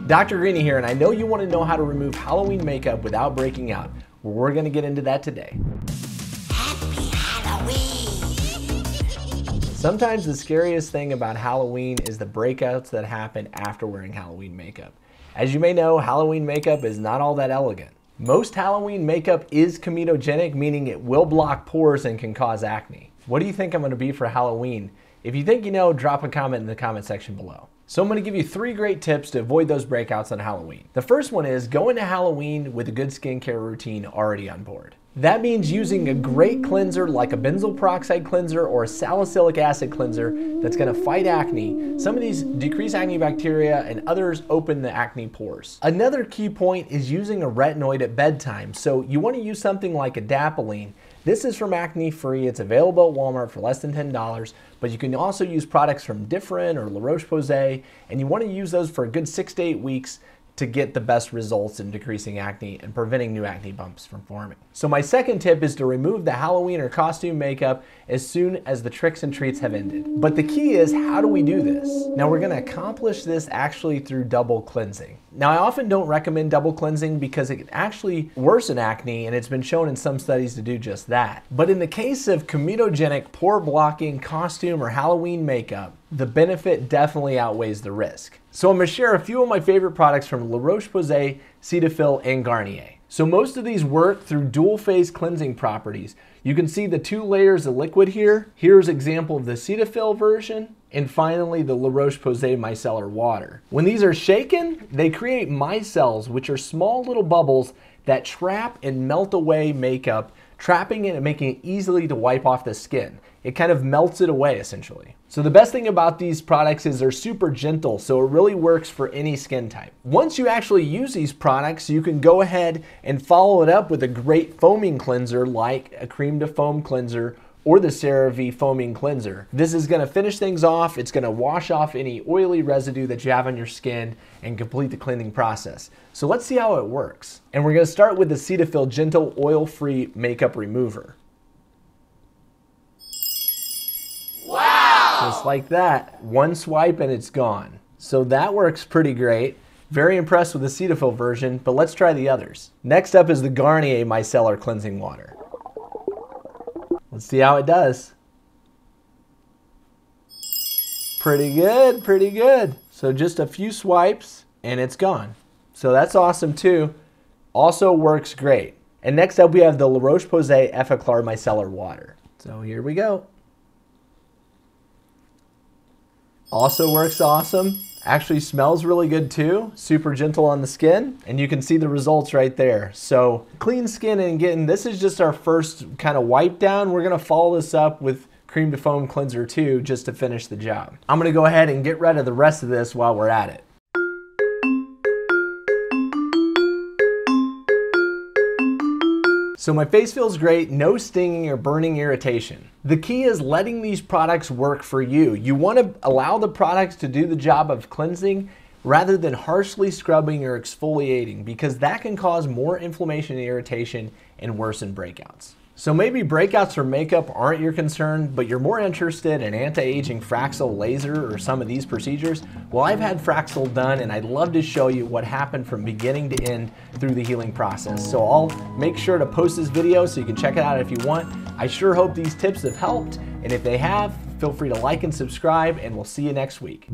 Dr. Greeny here, and I know you want to know how to remove Halloween makeup without breaking out. Well, we're going to get into that today. Happy Halloween! Sometimes the scariest thing about Halloween is the breakouts that happen after wearing Halloween makeup. As you may know, Halloween makeup is not all that elegant. Most Halloween makeup is comedogenic, meaning it will block pores and can cause acne. What do you think I'm going to be for Halloween? If you think you know, drop a comment in the comment section below. So I'm going to give you 3 great tips to avoid those breakouts on Halloween. The first one is go into Halloween with a good skincare routine already on board. That means using a great cleanser like a benzoyl peroxide cleanser or a salicylic acid cleanser that's going to fight acne. Some of these decrease acne bacteria and others open the acne pores. Another key point is using a retinoid at bedtime. So you want to use something like adapalene. This is from Acne Free. It's available at Walmart for less than $10, but you can also use products from Different or Roche-Posay, and you want to use those for a good 6 to 8 weeks to get the best results in decreasing acne and preventing new acne bumps from forming. So my second tip is to remove the Halloween or costume makeup as soon as the tricks and treats have ended. But the key is, how do we do this? Now we're gonna accomplish this actually through double cleansing. Now I often don't recommend double cleansing because it can actually worsen acne, and it's been shown in some studies to do just that. But in the case of comedogenic, pore blocking costume or Halloween makeup, the benefit definitely outweighs the risk. So I'm gonna share a few of my favorite products from Roche-Posay, Cetaphil, and Garnier. So most of these work through dual phase cleansing properties. You can see the 2 layers of liquid here. Here's an example of the Cetaphil version. And finally, the Roche-Posay Micellar water. When these are shaken, they create micelles, which are small little bubbles that trap and melt away makeup, trapping it and making it easily to wipe off the skin. It kind of melts it away essentially. So the best thing about these products is they're super gentle, so it really works for any skin type. Once you actually use these products, you can go ahead and follow it up with a great foaming cleanser like a cream to foam cleanser or the CeraVe foaming cleanser. This is gonna finish things off. It's gonna wash off any oily residue that you have on your skin and complete the cleansing process. So let's see how it works. And we're gonna start with the Cetaphil Gentle Oil-Free Makeup Remover. Wow! Just like that, 1 swipe and it's gone. So that works pretty great. Very impressed with the Cetaphil version, but let's try the others. Next up is the Garnier Micellar Cleansing Water. Let's see how it does. Pretty good, pretty good. So just a few swipes and it's gone. So that's awesome too. Also works great. And next up we have the Roche-Posay Epiclar Micellar Water. So here we go. Also works awesome. Actually smells really good too. Super gentle on the skin. And you can see the results right there. So clean skin, and again, this is just our first kind of wipe down. We're gonna follow this up with cream to foam cleanser too, just to finish the job. I'm gonna go ahead and get rid of the rest of this while we're at it. So my face feels great, no stinging or burning irritation. The key is letting these products work for you. You want to allow the products to do the job of cleansing rather than harshly scrubbing or exfoliating, because that can cause more inflammation and irritation and worsen breakouts. So maybe breakouts from makeup aren't your concern, but you're more interested in anti-aging Fraxel laser or some of these procedures. Well, I've had Fraxel done, and I'd love to show you what happened from beginning to end through the healing process. So I'll make sure to post this video so you can check it out if you want. I sure hope these tips have helped, and if they have, feel free to like and subscribe, and we'll see you next week.